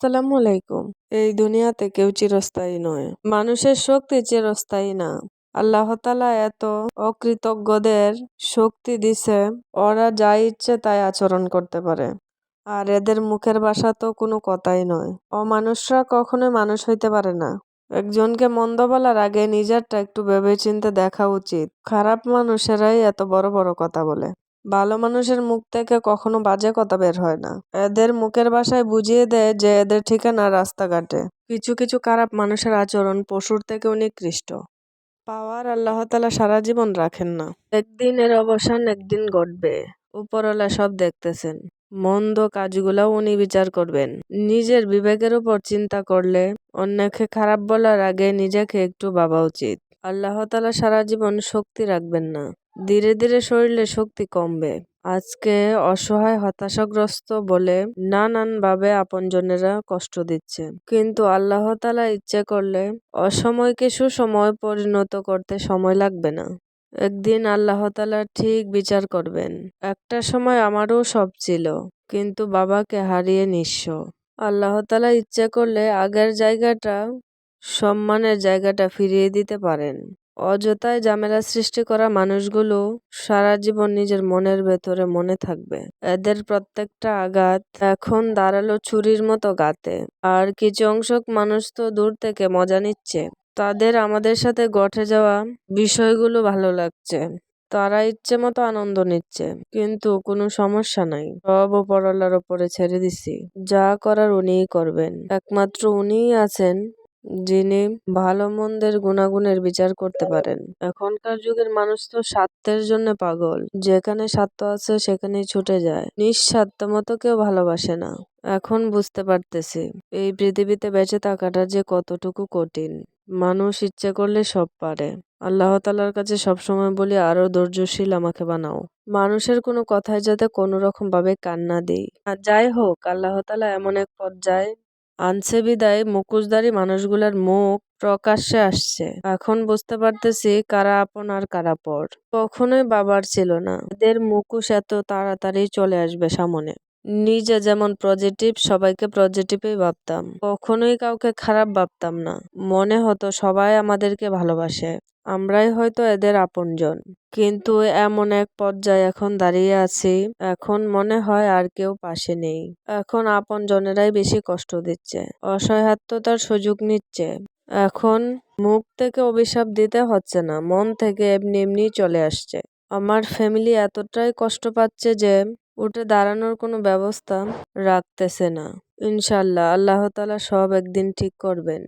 আসসালামু আলাইকুম। এই দুনিয়াতে কেউ চিরস্থায়ী নয়। মানুষের শক্তি চিরস্থায়ী না। আল্লাহ তাআলা এত অকৃতজ্ঞদের শক্তি দিছে, ওরা যা ইচ্ছে তাই আচরণ করতে পারে। আর এদের মুখের ভাষা তো কোনো কথাই নয়। অমানুষরা কখনোই মানুষ হইতে পারে না। একজনকে মন্দ বলার আগে নিজেরটা একটু ভেবেচিন্তে দেখা উচিত। খারাপ মানুষেরাই এত বড় বড় কথা বলে। ভালো মানুষের মুখ থেকে কখনো বাজে কথা বের হয় না। এদের মুখের ভাষায় বুঝিয়ে দেয় যে এদের ঠিকানা রাস্তাঘাটে। কিছু কিছু খারাপ মানুষের আচরণ পশুর থেকেও নিকৃষ্ট। পাওয়ার আল্লাহ তাআলা সারা জীবন রাখেন না। একদিন এর অবসান একদিন ঘটবে। উপরওয়ালা সব দেখতেছেন। মন্দ কাজগুলাও উনি বিচার করবেন। নিজের বিবেকের উপর চিন্তা করলে অন্যকে খারাপ বলার আগে নিজেকে একটু ভাবা উচিত। আল্লাহ তাআলা সারা জীবন শক্তি রাখবেন না। ধীরে ধীরে শরীরে শক্তি কমবে। আজকে অসহায় হতাশাগ্রস্ত বলে নানানভাবে আপনজনেরা কষ্ট দিচ্ছে, কিন্তু আল্লাহ তাআলা ইচ্ছে করলে অসময়কে সুসময় পরিণত করতে সময় লাগবে না। একদিন আল্লাহ তাআলা ঠিক বিচার করবেন। একটা সময় আমারও সব ছিল, কিন্তু বাবাকে হারিয়ে নিঃস্ব। আল্লাহ তাআলা ইচ্ছে করলে আগের জায়গাটা, সম্মানের জায়গাটা ফিরিয়ে দিতে পারেন। অযথায় ঝামেলা সৃষ্টি করা মানুষগুলো সারা জীবন নিজের মনের ভেতরে মনে থাকবে। এদের প্রত্যেকটা আঘাত এখন দাঁড়ালো ছুরির মতো গাতে। আর কিছু অংশক মানুষ তো দূর থেকে মজা নিচ্ছে। তাদের আমাদের সাথে ঘটে যাওয়া বিষয়গুলো ভালো লাগছে। তারা ইচ্ছে মতো আনন্দ নিচ্ছে, কিন্তু কোনো সমস্যা নাই। সব উপরওয়ালার উপরে ছেড়ে দিছি। যা করার উনিই করবেন। একমাত্র উনিই আছেন যিনি ভালো মন্দের গুণাগুণের বিচার করতে পারেন। এখনকার যুগের মানুষ তো স্বার্থের জন্য পাগল। যেখানে স্বার্থ আছে সেখানেই ছুটে যায়। নিঃস্বার্থ মতো কেউ ভালোবাসে না। এখন বুঝতে পারতেছি এই পৃথিবীতে বেঁচে থাকাটা যে কতটুকু কঠিন। মানুষ ইচ্ছে করলে সব পারে। আল্লাহ তাআলার কাছে সবসময় বলি, আরো ধৈর্যশীল আমাকে বানাও। মানুষের কোনো কথায় যাতে কোনো রকম ভাবে কান্না দিই। আর যাই হোক, আল্লাহ তাআলা এমন এক পর্যায়ে আনছে বিদায় মুখোশধারী মানুষগুলার মুখ প্রকাশ্যে আসছে। এখন বুঝতে পারতেছি কারা আপন আর কারা পর। কখনোই বাবার ছিল না। এদের মুখোশ এত তাড়াতাড়ি চলে আসবে সামনে। নিজে যেমন পজিটিভ, সবাইকে পজিটিভই ভাবতাম। কখনোই কাউকে খারাপ ভাবতাম না। মনে হতো সবাই আমাদেরকে ভালোবাসে, আমরাই হয়তো এদের আপনজন। কিন্তু এমন এক পর্যায়ে এখন দাঁড়িয়ে আছি, এখন মনে হয় আর কেউ পাশে নেই। এখন আপনজনেরাই বেশি কষ্ট দিচ্ছে, অসহায়ত্বতার সুযোগ নিচ্ছে। এখন মুখ থেকে অভিশাপ দিতে হচ্ছে না, মন থেকে এমনি এমনি চলে আসছে। আমার ফ্যামিলি এতটাই কষ্ট পাচ্ছে যে উঠে দাঁড়ানোর কোনো ব্যবস্থা রাখতেছে না। ইনশাআল্লাহ আল্লাহ তাআলা সব একদিন ঠিক করবেন।